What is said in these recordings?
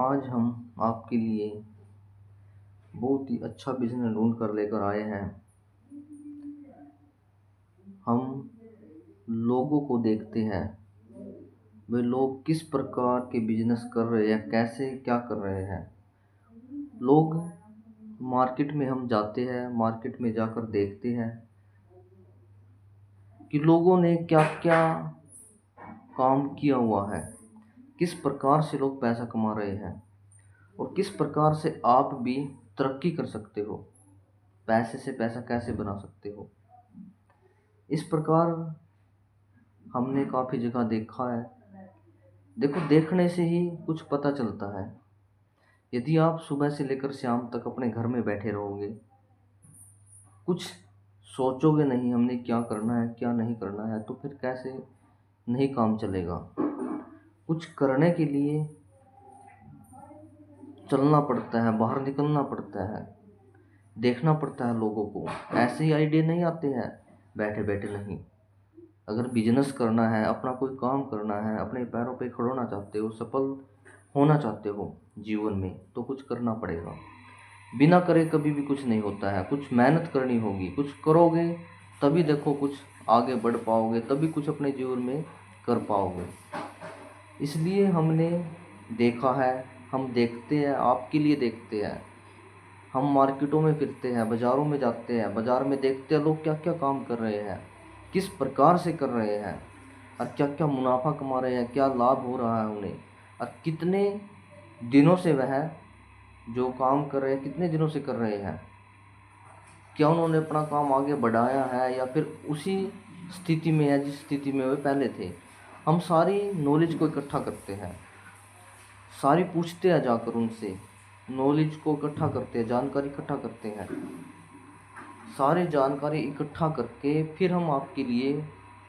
आज हम आपके लिए बहुत ही अच्छा बिजनेस ढूंढ कर लेकर आए हैं। हम लोगों को देखते हैं, वे लोग किस प्रकार के बिजनेस कर रहे हैं, कैसे क्या कर रहे हैं। लोग मार्केट में हम जाते हैं, मार्केट में जाकर देखते हैं कि लोगों ने क्या क्या काम किया हुआ है, किस प्रकार से लोग पैसा कमा रहे हैं और किस प्रकार से आप भी तरक्की कर सकते हो, पैसे से पैसा कैसे बना सकते हो। इस प्रकार हमने काफ़ी जगह देखा है। देखो, देखने से ही कुछ पता चलता है। यदि आप सुबह से लेकर शाम तक अपने घर में बैठे रहोगे, कुछ सोचोगे नहीं हमने क्या करना है क्या नहीं करना है, तो फिर कैसे नहीं काम चलेगा। कुछ करने के लिए चलना पड़ता है, बाहर निकलना पड़ता है, देखना पड़ता है लोगों को। ऐसे ही आइडिया नहीं आते हैं बैठे बैठे नहीं। अगर बिजनेस करना है, अपना कोई काम करना है, अपने पैरों पे खड़े होना चाहते हो, सफल होना चाहते हो जीवन में, तो कुछ करना पड़ेगा। बिना करे कभी भी कुछ नहीं होता है। कुछ मेहनत करनी होगी, कुछ करोगे तभी देखो कुछ आगे बढ़ पाओगे, तभी कुछ अपने जीवन में कर पाओगे। इसलिए हमने देखा है, हम देखते हैं, आपके लिए देखते हैं। हम मार्केटों में फिरते हैं, बाज़ारों में जाते हैं, बाज़ार में देखते हैं लोग क्या क्या काम कर रहे हैं, किस प्रकार से कर रहे हैं और क्या क्या मुनाफा कमा रहे हैं, क्या लाभ हो रहा है उन्हें, और कितने दिनों से वह जो काम कर रहे हैं कितने दिनों से कर रहे हैं। क्या उन्होंने अपना काम आगे बढ़ाया है या फिर उसी स्थिति में है जिस स्थिति में वे पहले थे। हम सारी नॉलेज को इकट्ठा करते हैं, सारी पूछते हैं जाकर उनसे, नॉलेज को इकट्ठा करते हैं, जानकारी इकट्ठा करते हैं। सारी जानकारी इकट्ठा करके फिर हम आपके लिए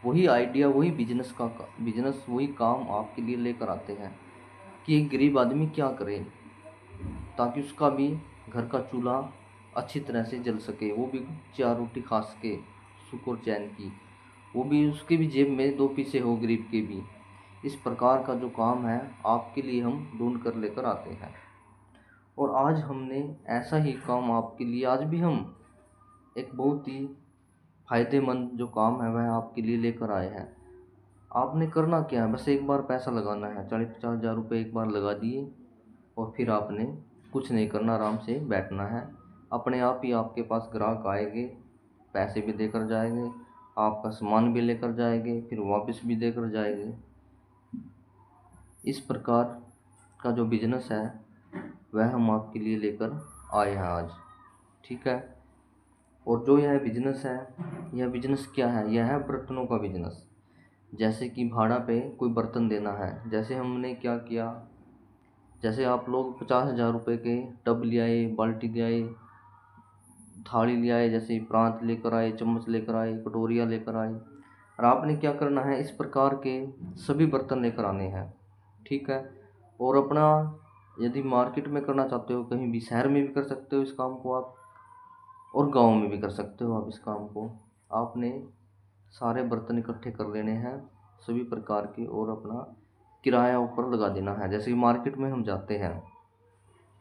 वही आइडिया, वही बिजनेस, वही काम आपके लिए लेकर आते हैं कि एक गरीब आदमी क्या करे ताकि उसका भी घर का चूल्हा अच्छी तरह से जल सके, वो भी चार रोटी खा सके सुख और चैन की, वो भी उसके भी जेब में दो पैसे हो गरीब के भी। इस प्रकार का जो काम है आपके लिए हम ढूंढ कर लेकर आते हैं। और आज हमने ऐसा ही काम आपके लिए, आज भी हम एक बहुत ही फायदेमंद जो काम है वह आपके लिए लेकर आए हैं। आपने करना क्या है, बस एक बार पैसा लगाना है, 40-50 हज़ार रुपये एक बार लगा दिए और फिर आपने कुछ नहीं करना, आराम से बैठना है। अपने आप ही आपके पास ग्राहक आएंगे, पैसे भी देकर जाएंगे, आपका सामान भी लेकर जाएंगे, फिर वापस भी देकर जाएंगे। इस प्रकार का जो बिजनेस है वह हम आपके लिए लेकर आए हैं आज। ठीक है। और जो यह बिजनेस है, यह बिजनेस क्या है, यह है बर्तनों का बिजनेस। जैसे कि भाड़ा पे कोई बर्तन देना है, जैसे हमने क्या किया, जैसे आप लोग 50 हज़ार रुपये के टब ले आए, बाल्टी ले आए, थाली ले आए, जैसे प्रांत लेकर आए, चम्मच लेकर आए, कटोरियाँ लेकर आए, और आपने क्या करना है, इस प्रकार के सभी बर्तन लेकर आने हैं। ठीक है। और अपना यदि मार्केट में करना चाहते हो, कहीं भी शहर में भी कर सकते हो इस काम को आप, और गांव में भी कर सकते हो आप इस काम को। आपने सारे बर्तन इकट्ठे कर लेने हैं सभी प्रकार के, और अपना किराया ऊपर लगा देना है। जैसे कि मार्केट में हम जाते हैं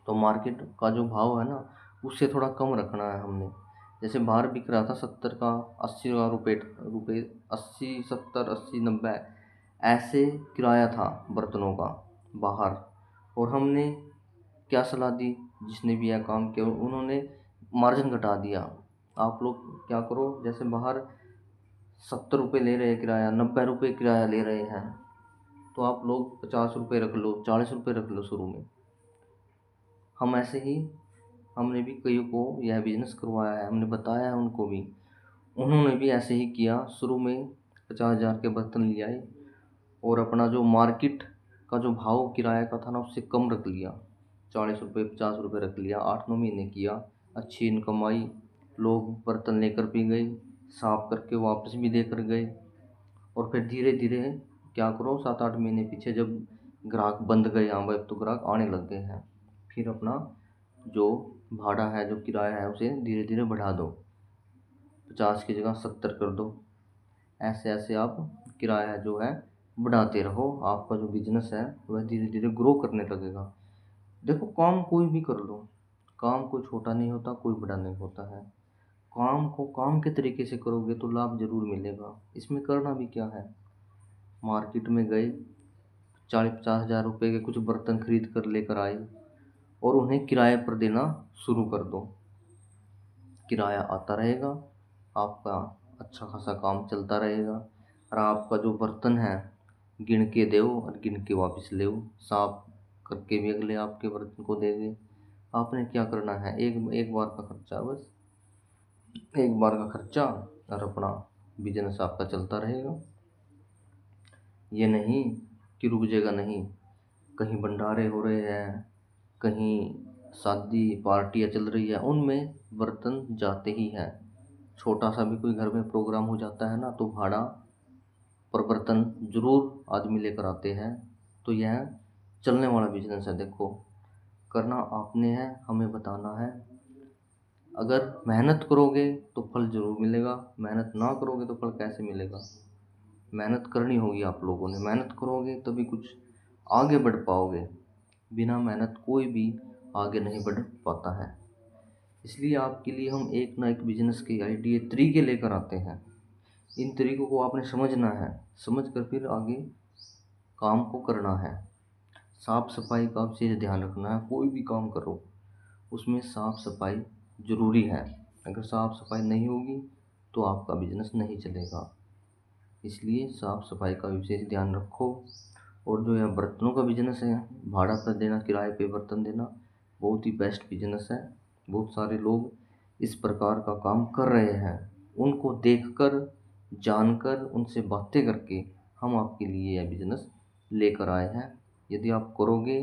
तो मार्केट का जो भाव है ना, उससे थोड़ा कम रखना है हमने। जैसे बाहर बिक रहा था 70 का, 80 रुपये, 80, 70, 80, 90 ऐसे किराया था बर्तनों का बाहर। और हमने क्या सलाह दी, जिसने भी यह काम किया उन्होंने मार्जिन घटा दिया। आप लोग क्या करो, जैसे बाहर 70 रुपये ले रहे हैं किराया, 90 रुपये किराया ले रहे हैं, तो आप लोग 50 रुपये रख लो, 40 रुपये रख लो शुरू में। हम ऐसे ही, हमने भी कईयों को यह बिजनेस करवाया है, हमने बताया है उनको भी, उन्होंने भी ऐसे ही किया। शुरू में 50 हज़ार के बर्तन ले आए और अपना जो मार्केट का जो भाव किराया का था ना, उससे कम रख लिया, 40 रुपये 50 रुपये रख लिया। 8-9 महीने किया, अच्छी इनकम आई। लोग बर्तन लेकर भी गए, साफ करके वापस भी देकर गए। और फिर धीरे धीरे क्या करो, 7-8 महीने पीछे जब ग्राहक बंद गए, हाँ भाई अब तो ग्राहक आने लग गए हैं, फिर अपना जो भाड़ा है, जो किराया है, उसे धीरे धीरे बढ़ा दो, 50 की जगह 70 कर दो। ऐसे ऐसे आप किराया जो है बढ़ाते रहो, आपका जो बिजनेस है वह धीरे धीरे ग्रो करने लगेगा। देखो, काम कोई भी कर लो, काम कोई छोटा नहीं होता, कोई बड़ा नहीं होता है। काम को काम के तरीके से करोगे तो लाभ ज़रूर मिलेगा। इसमें करना भी क्या है, मार्केट में गए, 40-50 हज़ार रुपये के कुछ बर्तन खरीद कर लेकर आए और उन्हें किराए पर देना शुरू कर दो। किराया आता रहेगा, आपका अच्छा खासा काम चलता रहेगा, और आपका जो बर्तन है गिन के दो और गिन के वापस ले, साफ करके भी अगले आपके बर्तन को देंगे। आपने क्या करना है, एक एक बार का खर्चा, बस एक बार का खर्चा, और अपना बिजनेस आपका चलता रहेगा। ये नहीं कि रुक जाएगा, नहीं, कहीं भंडारे हो रहे हैं, कहीं शादी पार्टियाँ चल रही है, उनमें बर्तन जाते ही हैं। छोटा सा भी कोई घर में प्रोग्राम हो जाता है ना, तो भाड़ा पर बर्तन जरूर आदमी लेकर आते हैं। तो यह चलने वाला बिजनेस है। देखो, करना आपने है, हमें बताना है। अगर मेहनत करोगे तो फल जरूर मिलेगा, मेहनत ना करोगे तो फल कैसे मिलेगा। मेहनत करनी होगी, आप लोगों ने मेहनत करोगे तभी कुछ आगे बढ़ पाओगे। बिना मेहनत कोई भी आगे नहीं बढ़ पाता है। इसलिए आपके लिए हम एक ना एक बिजनेस के आइडिया तरीके लेकर आते हैं। इन तरीकों को आपने समझना है, समझ कर फिर आगे काम को करना है। साफ सफाई का विशेष ध्यान रखना है। कोई भी काम करो उसमें साफ सफाई ज़रूरी है। अगर साफ सफाई नहीं होगी तो आपका बिजनेस नहीं चलेगा। इसलिए साफ सफाई का विशेष ध्यान रखो। और जो यह बर्तनों का बिजनेस है, भाड़ा पर देना, किराए पे बर्तन देना, बहुत ही बेस्ट बिजनेस है। बहुत सारे लोग इस प्रकार का काम कर रहे हैं। उनको देखकर, जानकर, उनसे बातें करके हम आपके लिए यह बिजनेस लेकर आए हैं। यदि आप करोगे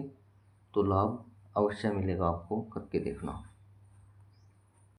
तो लाभ अवश्य मिलेगा, आपको करके देखना।